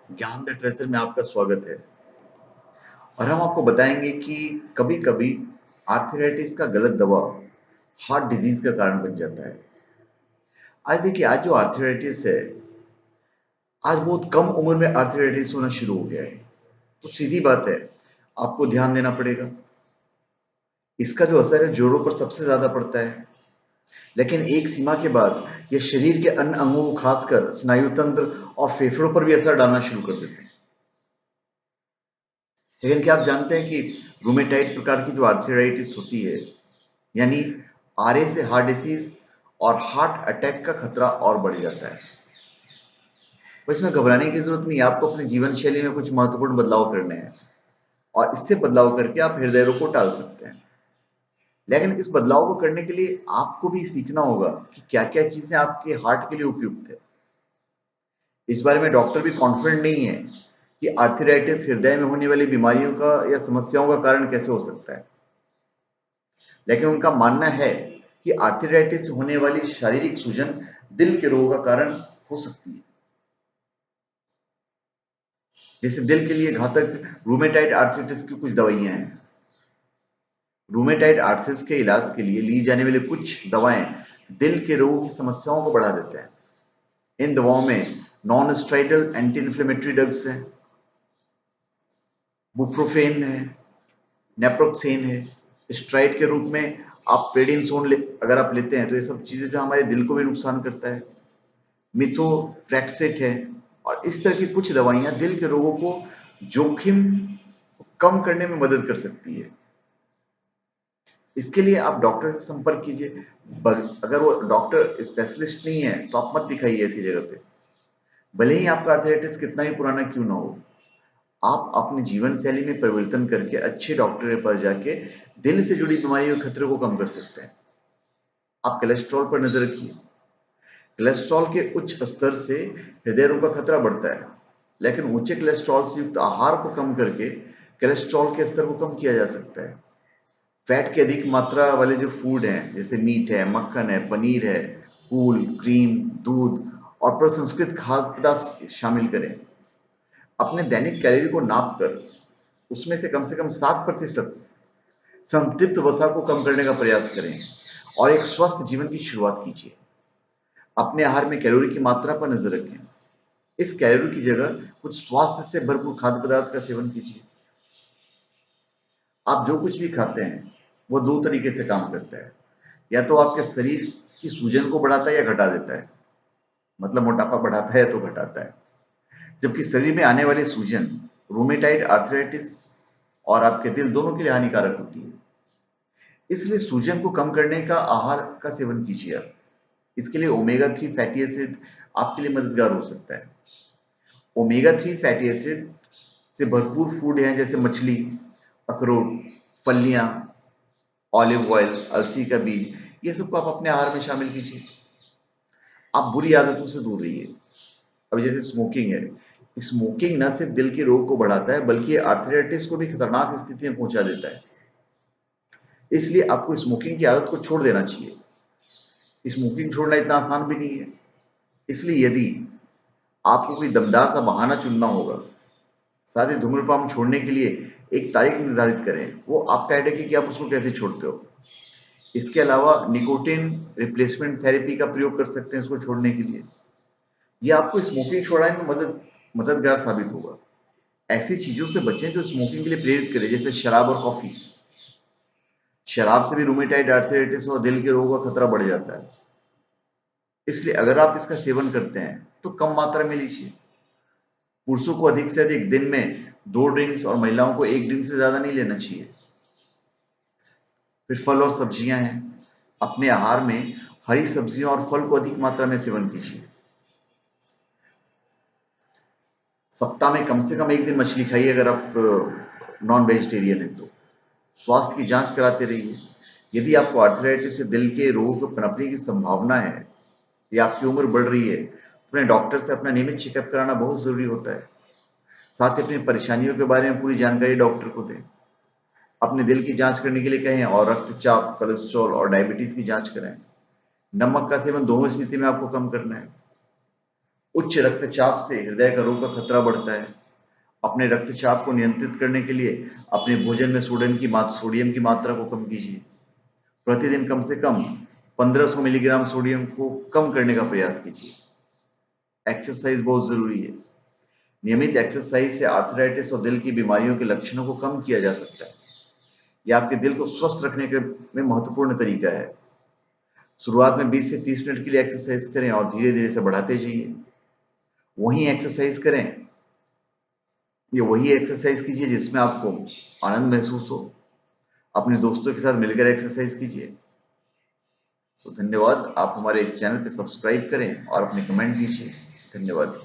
ज्ञान the treasure में आपका स्वागत है। और हम आपको बताएंगे कि कभी-कभी आर्थराइटिस का गलत दवा हार्ट डिजीज का कारण बन जाता है। आज देखिए, आज जो आर्थराइटिस है, आज बहुत कम उम्र में आर्थराइटिस होना शुरू हो गया है। तो सीधी बात है, आपको ध्यान देना पड़ेगा। इसका जो असर है जोड़ों पर सबसे ज्यादा पड़ता है, लेकिन एक सीमा के बाद यह शरीर के अन्य अंगों को, खासकर स्नायु तंत्र और फेफड़ों पर भी असर डालना शुरू कर देते हैं। लेकिन क्या आप जानते हैं कि रूमेटाइड प्रकार की जो आर्थराइटिस होती है, यानी आरए से हार्ट डिसीज और हार्ट अटैक का खतरा और बढ़ जाता है। तो इसमें घबराने की जरूरत नहीं है। आपको अपनी जीवन शैली में कुछ महत्वपूर्ण बदलाव करने हैं और इससे बदलाव करके आप हृदय रोग को टाल सकते हैं। लेकिन इस बदलाव को करने के लिए आपको भी सीखना होगा कि क्या क्या चीजें आपके हार्ट के लिए उपयुक्त है। इस बारे में डॉक्टर भी कॉन्फिडेंट नहीं है कि आर्थराइटिस हृदय में होने वाली बीमारियों का या समस्याओं का कारण कैसे हो सकता है, लेकिन उनका मानना है कि आर्थराइटिस से होने वाली शारीरिक सूजन दिल के रोग का कारण हो सकती है। जैसे दिल के लिए घातक रूमेटाइड आर्थराइटिस की कुछ दवाइयां हैं। रूमेटाइड आर्थराइटिस के इलाज के लिए ली जाने वाली कुछ दवाएं दिल के रोगों की समस्याओं को बढ़ा देते हैं। इन दवाओं में non steroidal anti inflammatory drugs हैं, बुप्रोफेन है, नेप्रोक्सेन है। स्टेरॉइड के रूप में आप प्रेडिनिसोन अगर आप लेते हैं तो ये सब चीजें जो हमारे दिल को भी नुकसान करता है। मिथोट्रेक्सेट है। और इस तरह की कुछ दवाइयां दिल के रोगों को जोखिम कम करने में मदद कर सकती है। इसके लिए आप डॉक्टर से संपर्क कीजिए। अगर वो डॉक्टर स्पेशलिस्ट नहीं है तो आप मत दिखाइए ऐसी जगह पे, भले ही आपका आर्थराइटिस कितना ही पुराना क्यों ना हो। आप अपने जीवन शैली में परिवर्तन करके अच्छे डॉक्टर के पास जाके दिल से जुड़ी बीमारियों के खतरे को कम कर सकते हैं। आप कोलेस्ट्रॉल पर नजर रखिए। कोलेस्ट्रॉल के उच्च स्तर से हृदय रोग का खतरा बढ़ता है, लेकिन ऊंचे कोलेस्ट्रॉल से युक्त आहार को कम करके कोलेस्ट्रॉल के स्तर को कम किया जा सकता है। फैट की अधिक मात्रा वाले जो फूड हैं, जैसे मीट है, मक्खन है, पनीर है, फूल, क्रीम, दूध और प्रसंस्कृत खाद्य पदार्थ शामिल करें। अपने दैनिक कैलोरी को नाप कर उसमें से कम 7% संतृप्त वसा को कम करने का प्रयास करें और एक स्वस्थ जीवन की शुरुआत कीजिए। अपने आहार में कैलोरी की मात्रा पर नजर रखें। इस कैलोरी की जगह कुछ स्वास्थ्य से भरपूर खाद्य पदार्थ का सेवन कीजिए। आप जो कुछ भी खाते हैं वो दो तरीके से काम करता है। या तो आपके शरीर की सूजन को बढ़ाता है या घटा देता है, मतलब मोटापा बढ़ाता है तो घटाता है। जबकि शरीर में आने वाली सूजन रूमेटाइड आर्थराइटिस और आपके दिल दोनों के लिए हानिकारक होती है। इसलिए सूजन को कम करने का आहार का सेवन कीजिए आप। इसके लिए ओमेगा 3 फैटी एसिड आपके लिए मददगार हो सकता है। ओमेगा 3 फैटी एसिड से भरपूर फूड हैं, जैसे मछली, अखरोट, फलियां, ऑलिव ऑयल, अलसी का बीज, ये सबको आप अपने आहार में शामिल कीजिए। आप बुरी आदतों से दूर रहिए। अब जैसे स्मोकिंग है, स्मोकिंग न सिर्फ दिल के रोग को बढ़ाता है बल्कि आर्थराइटिस को भी खतरनाक स्थिति में पहुंचा देता है। इसलिए आपको स्मोकिंग की आदत को छोड़ देना चाहिए। स्मोकिंग छोड़ना इतना आसान भी नहीं है। इसलिए यदि आपको कोई दमदार सा बहाना चुनना होगा, साथ ही धूम्रपान छोड़ने के लिए एक तारीख निर्धारित करें। वो आपका आइडिया कि आप उसको कैसे छोड़ते हो। इसके अलावा निकोटिन रिप्लेसमेंट थेरेपी का प्रयोग कर सकते हैं उसको छोड़ने के लिए। ये आपको स्मोकिंग छोड़ाने में मददगार साबित होगा। ऐसी चीजों से बचें जो स्मोकिंग के लिए प्रेरित करे, जैसे शराब और कॉफी। शराब से भी रूमेटाइड आर्थराइटिस और दिल के रोगों का खतरा बढ़ जाता है। इसलिए अगर आप इसका सेवन करते हैं तो कम मात्रा में लीजिए। पुरुषों को अधिक से अधिक दिन में 2 ड्रिंक्स और महिलाओं को 1 ड्रिंक से ज्यादा नहीं लेना चाहिए। फिर फल और सब्जियां हैं। अपने आहार में हरी सब्जियां और फल को अधिक मात्रा में सेवन कीजिए। सप्ताह में कम से कम 1 दिन मछली खाइए अगर आप नॉन वेजिटेरियन है तो। स्वास्थ्य की जांच कराते रहिए। यदि आपको आर्थराइटिस से दिल के रोग पनपने की संभावना है या आपकी उम्र बढ़ रही है, तो अपने डॉक्टर से अपना नियमित चेकअप कराना बहुत जरूरी होता है। साथ ही अपनी परेशानियों के बारे में पूरी जानकारी डॉक्टर को दें। अपने दिल की जांच करने के लिए कहें और रक्तचाप, कोलेस्ट्रॉल और डायबिटीज की जांच कराएं। नमक का सेवन दोनों स्थिति में आपको कम करना है। उच्च रक्तचाप से हृदय का रोग का खतरा बढ़ता है। अपने रक्तचाप को नियंत्रित करने के लिए अपने भोजन में सोडियम की मात्रा को कम कीजिए। प्रतिदिन कम से कम 1500 मिलीग्राम सोडियम को कम करने का प्रयास कीजिए। एक्सरसाइज बहुत जरूरी है। नियमित एक्सरसाइज से आर्थराइटिस और दिल की बीमारियों के लक्षणों को कम किया जा सकता है। यह आपके दिल को स्वस्थ रखने के में महत्वपूर्ण तरीका है। शुरुआत में 20 से 30 मिनट के लिए एक्सरसाइज करें और धीरे धीरे से बढ़ाते जाइए। वही एक्सरसाइज करें, ये वही एक्सरसाइज कीजिए जिसमें आपको आनंद महसूस हो। अपने दोस्तों के साथ मिलकर एक्सरसाइज कीजिए। तो धन्यवाद। आप हमारे चैनल पे सब्सक्राइब करें और अपने कमेंट दीजिए। धन्यवाद।